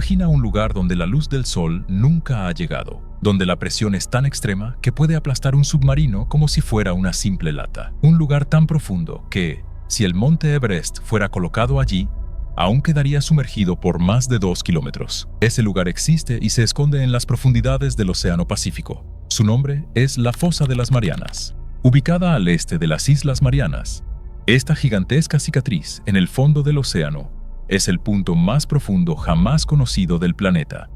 Imagina un lugar donde la luz del sol nunca ha llegado, donde la presión es tan extrema que puede aplastar un submarino como si fuera una simple lata. Un lugar tan profundo que, si el monte Everest fuera colocado allí, aún quedaría sumergido por más de 2 kilómetros. Ese lugar existe y se esconde en las profundidades del Océano Pacífico. Su nombre es la Fosa de las Marianas. Ubicada al este de las Islas Marianas, esta gigantesca cicatriz en el fondo del océano es el punto más profundo jamás conocido del planeta,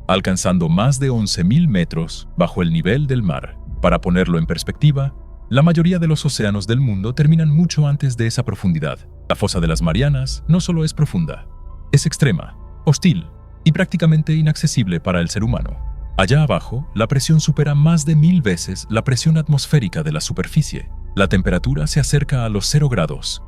alcanzando más de 11.000 metros bajo el nivel del mar. Para ponerlo en perspectiva, la mayoría de los océanos del mundo terminan mucho antes de esa profundidad. La Fosa de las Marianas no solo es profunda, es extrema, hostil y prácticamente inaccesible para el ser humano. Allá abajo, la presión supera más de 1000 veces la presión atmosférica de la superficie. La temperatura se acerca a los 0 grados.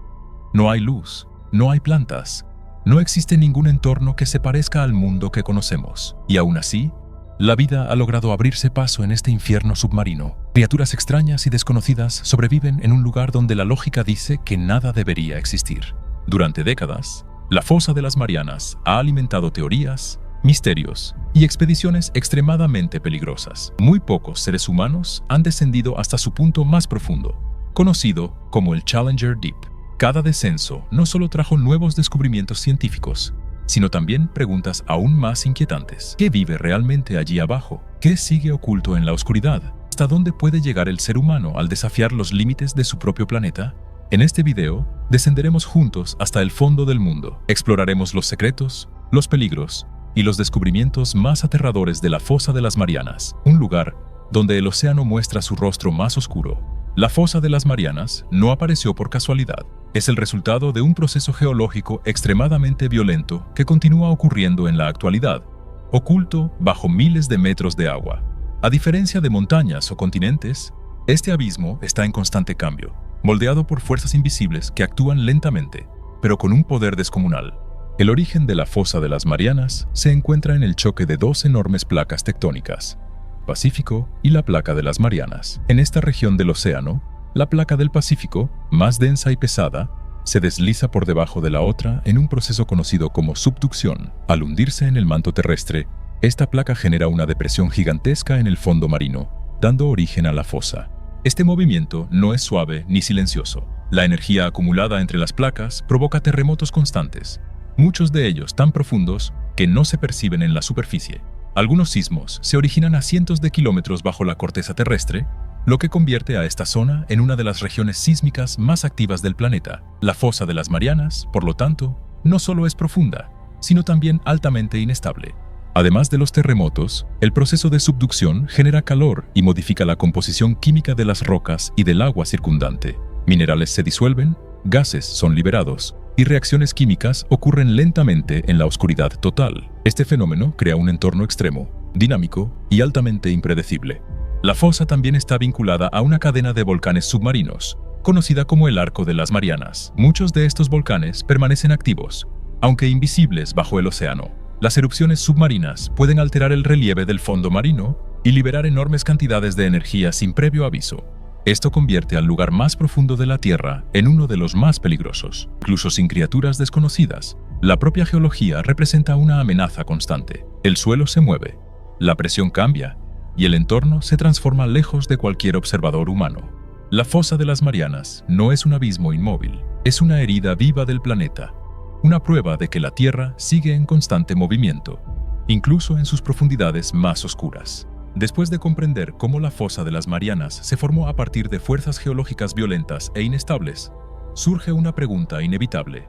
No hay luz, no hay plantas, no existe ningún entorno que se parezca al mundo que conocemos. Y aún así, la vida ha logrado abrirse paso en este infierno submarino. Criaturas extrañas y desconocidas sobreviven en un lugar donde la lógica dice que nada debería existir. Durante décadas, la Fosa de las Marianas ha alimentado teorías, misterios y expediciones extremadamente peligrosas. Muy pocos seres humanos han descendido hasta su punto más profundo, conocido como el Challenger Deep. Cada descenso no solo trajo nuevos descubrimientos científicos, sino también preguntas aún más inquietantes. ¿Qué vive realmente allí abajo? ¿Qué sigue oculto en la oscuridad? ¿Hasta dónde puede llegar el ser humano al desafiar los límites de su propio planeta? En este video, descenderemos juntos hasta el fondo del mundo. Exploraremos los secretos, los peligros y los descubrimientos más aterradores de la Fosa de las Marianas, un lugar donde el océano muestra su rostro más oscuro. La Fosa de las Marianas no apareció por casualidad. Es el resultado de un proceso geológico extremadamente violento que continúa ocurriendo en la actualidad, oculto bajo miles de metros de agua. A diferencia de montañas o continentes, este abismo está en constante cambio, moldeado por fuerzas invisibles que actúan lentamente, pero con un poder descomunal. El origen de la Fosa de las Marianas se encuentra en el choque de dos enormes placas tectónicas, Pacífico y la placa de las Marianas. En esta región del océano, la placa del Pacífico, más densa y pesada, se desliza por debajo de la otra en un proceso conocido como subducción. Al hundirse en el manto terrestre, esta placa genera una depresión gigantesca en el fondo marino, dando origen a la fosa. Este movimiento no es suave ni silencioso. La energía acumulada entre las placas provoca terremotos constantes, muchos de ellos tan profundos que no se perciben en la superficie. Algunos sismos se originan a cientos de kilómetros bajo la corteza terrestre, lo que convierte a esta zona en una de las regiones sísmicas más activas del planeta. La Fosa de las Marianas, por lo tanto, no solo es profunda, sino también altamente inestable. Además de los terremotos, el proceso de subducción genera calor y modifica la composición química de las rocas y del agua circundante. Minerales se disuelven, gases son liberados, y reacciones químicas ocurren lentamente en la oscuridad total. Este fenómeno crea un entorno extremo, dinámico y altamente impredecible. La fosa también está vinculada a una cadena de volcanes submarinos, conocida como el Arco de las Marianas. Muchos de estos volcanes permanecen activos, aunque invisibles bajo el océano. Las erupciones submarinas pueden alterar el relieve del fondo marino y liberar enormes cantidades de energía sin previo aviso. Esto convierte al lugar más profundo de la Tierra en uno de los más peligrosos. Incluso sin criaturas desconocidas, la propia geología representa una amenaza constante. El suelo se mueve, la presión cambia y el entorno se transforma lejos de cualquier observador humano. La Fosa de las Marianas no es un abismo inmóvil, es una herida viva del planeta, una prueba de que la Tierra sigue en constante movimiento, incluso en sus profundidades más oscuras. Después de comprender cómo la Fosa de las Marianas se formó a partir de fuerzas geológicas violentas e inestables, surge una pregunta inevitable.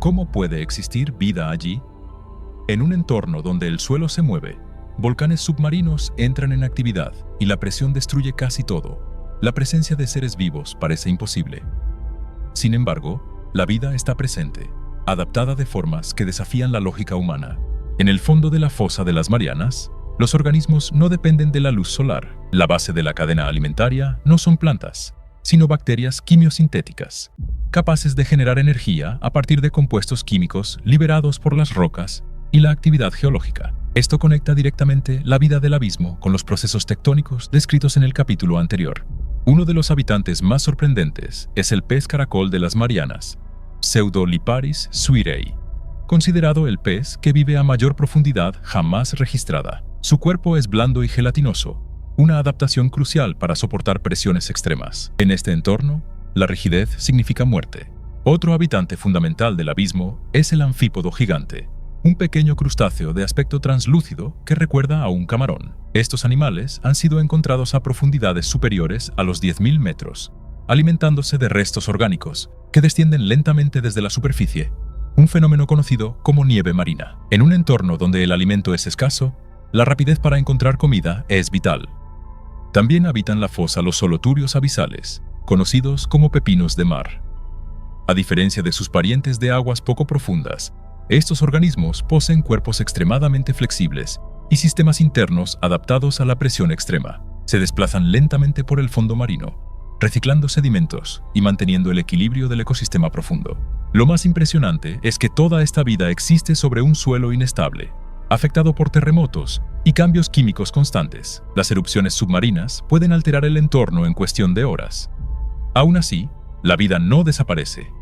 ¿Cómo puede existir vida allí? En un entorno donde el suelo se mueve, volcanes submarinos entran en actividad y la presión destruye casi todo. La presencia de seres vivos parece imposible. Sin embargo, la vida está presente, adaptada de formas que desafían la lógica humana. En el fondo de la Fosa de las Marianas, los organismos no dependen de la luz solar. La base de la cadena alimentaria no son plantas, sino bacterias quimiosintéticas, capaces de generar energía a partir de compuestos químicos liberados por las rocas y la actividad geológica. Esto conecta directamente la vida del abismo con los procesos tectónicos descritos en el capítulo anterior. Uno de los habitantes más sorprendentes es el pez caracol de las Marianas, Pseudoliparis suirei. considerado el pez que vive a mayor profundidad jamás registrada. Su cuerpo es blando y gelatinoso, una adaptación crucial para soportar presiones extremas. En este entorno, la rigidez significa muerte. Otro habitante fundamental del abismo es el anfípodo gigante, un pequeño crustáceo de aspecto translúcido que recuerda a un camarón. Estos animales han sido encontrados a profundidades superiores a los 10.000 metros, alimentándose de restos orgánicos que descienden lentamente desde la superficie, un fenómeno conocido como nieve marina. En un entorno donde el alimento es escaso, la rapidez para encontrar comida es vital. También habitan la fosa los soloturios abisales, conocidos como pepinos de mar. A diferencia de sus parientes de aguas poco profundas, estos organismos poseen cuerpos extremadamente flexibles y sistemas internos adaptados a la presión extrema. Se desplazan lentamente por el fondo marino, reciclando sedimentos y manteniendo el equilibrio del ecosistema profundo. Lo más impresionante es que toda esta vida existe sobre un suelo inestable, afectado por terremotos y cambios químicos constantes. Las erupciones submarinas pueden alterar el entorno en cuestión de horas. Aún así, la vida no desaparece.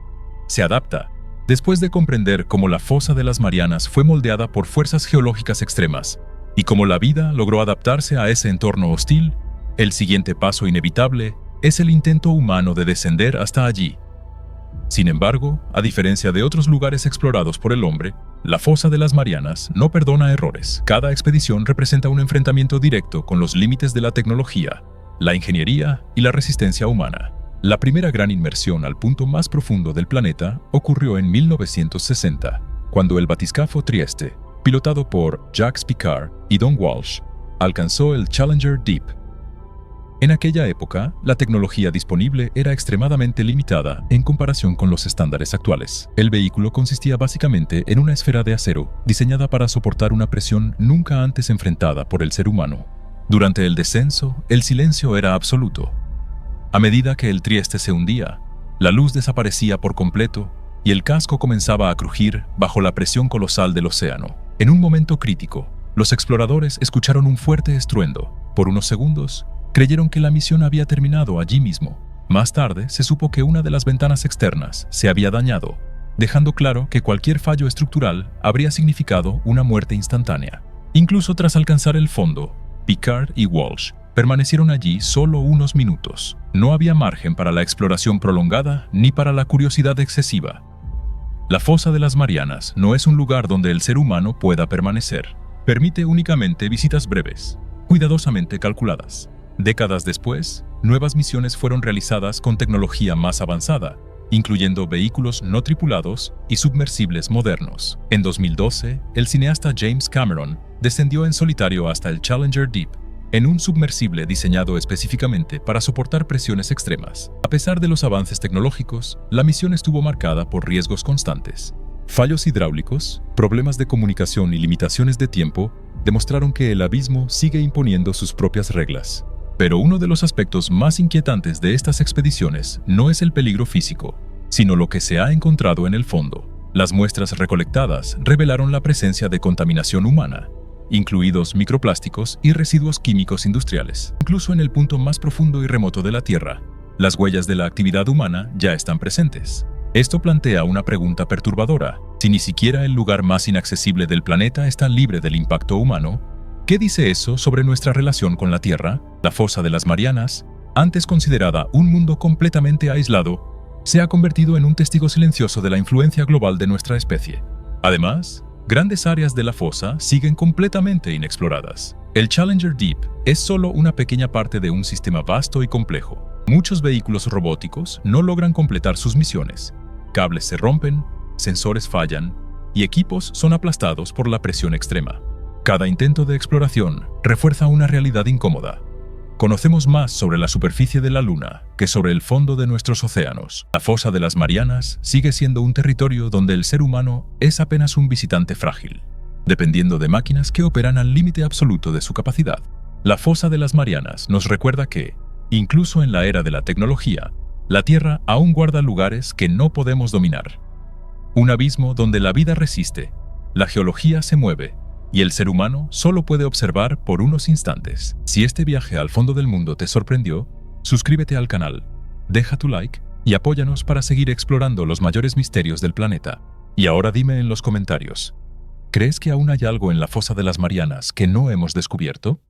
Se adapta. Después de comprender cómo la fosa de las Marianas fue moldeada por fuerzas geológicas extremas y cómo la vida logró adaptarse a ese entorno hostil, el siguiente paso inevitable es el intento humano de descender hasta allí. Sin embargo, a diferencia de otros lugares explorados por el hombre, la fosa de las Marianas no perdona errores. Cada expedición representa un enfrentamiento directo con los límites de la tecnología, la ingeniería y la resistencia humana. La primera gran inmersión al punto más profundo del planeta ocurrió en 1960, cuando el batiscafo Trieste, pilotado por Jacques Piccard y Don Walsh, alcanzó el Challenger Deep. En aquella época, la tecnología disponible era extremadamente limitada en comparación con los estándares actuales. El vehículo consistía básicamente en una esfera de acero diseñada para soportar una presión nunca antes enfrentada por el ser humano. Durante el descenso, el silencio era absoluto. A medida que el Trieste se hundía, la luz desaparecía por completo y el casco comenzaba a crujir bajo la presión colosal del océano. En un momento crítico, los exploradores escucharon un fuerte estruendo. Por unos segundos, creyeron que la misión había terminado allí mismo. Más tarde, se supo que una de las ventanas externas se había dañado, dejando claro que cualquier fallo estructural habría significado una muerte instantánea. Incluso tras alcanzar el fondo, Piccard y Walsh permanecieron allí solo unos minutos. No había margen para la exploración prolongada ni para la curiosidad excesiva. La fosa de las Marianas no es un lugar donde el ser humano pueda permanecer. Permite únicamente visitas breves, cuidadosamente calculadas. Décadas después, nuevas misiones fueron realizadas con tecnología más avanzada, incluyendo vehículos no tripulados y submersibles modernos. En 2012, el cineasta James Cameron descendió en solitario hasta el Challenger Deep, en un submersible diseñado específicamente para soportar presiones extremas. A pesar de los avances tecnológicos, la misión estuvo marcada por riesgos constantes. Fallos hidráulicos, problemas de comunicación y limitaciones de tiempo demostraron que el abismo sigue imponiendo sus propias reglas. Pero uno de los aspectos más inquietantes de estas expediciones no es el peligro físico, sino lo que se ha encontrado en el fondo. Las muestras recolectadas revelaron la presencia de contaminación humana, incluidos microplásticos y residuos químicos industriales. Incluso en el punto más profundo y remoto de la Tierra, las huellas de la actividad humana ya están presentes. Esto plantea una pregunta perturbadora. Si ni siquiera el lugar más inaccesible del planeta está libre del impacto humano, ¿qué dice eso sobre nuestra relación con la Tierra? La fosa de las Marianas, antes considerada un mundo completamente aislado, se ha convertido en un testigo silencioso de la influencia global de nuestra especie. Además, grandes áreas de la fosa siguen completamente inexploradas. El Challenger Deep es solo una pequeña parte de un sistema vasto y complejo. Muchos vehículos robóticos no logran completar sus misiones. Cables se rompen, sensores fallan y equipos son aplastados por la presión extrema. Cada intento de exploración refuerza una realidad incómoda. Conocemos más sobre la superficie de la Luna que sobre el fondo de nuestros océanos. La fosa de las Marianas sigue siendo un territorio donde el ser humano es apenas un visitante frágil, dependiendo de máquinas que operan al límite absoluto de su capacidad. La fosa de las Marianas nos recuerda que, incluso en la era de la tecnología, la Tierra aún guarda lugares que no podemos dominar. Un abismo donde la vida resiste, la geología se mueve, y el ser humano solo puede observar por unos instantes. Si este viaje al fondo del mundo te sorprendió, suscríbete al canal, deja tu like y apóyanos para seguir explorando los mayores misterios del planeta. Y ahora dime en los comentarios, ¿crees que aún hay algo en la fosa de las Marianas que no hemos descubierto?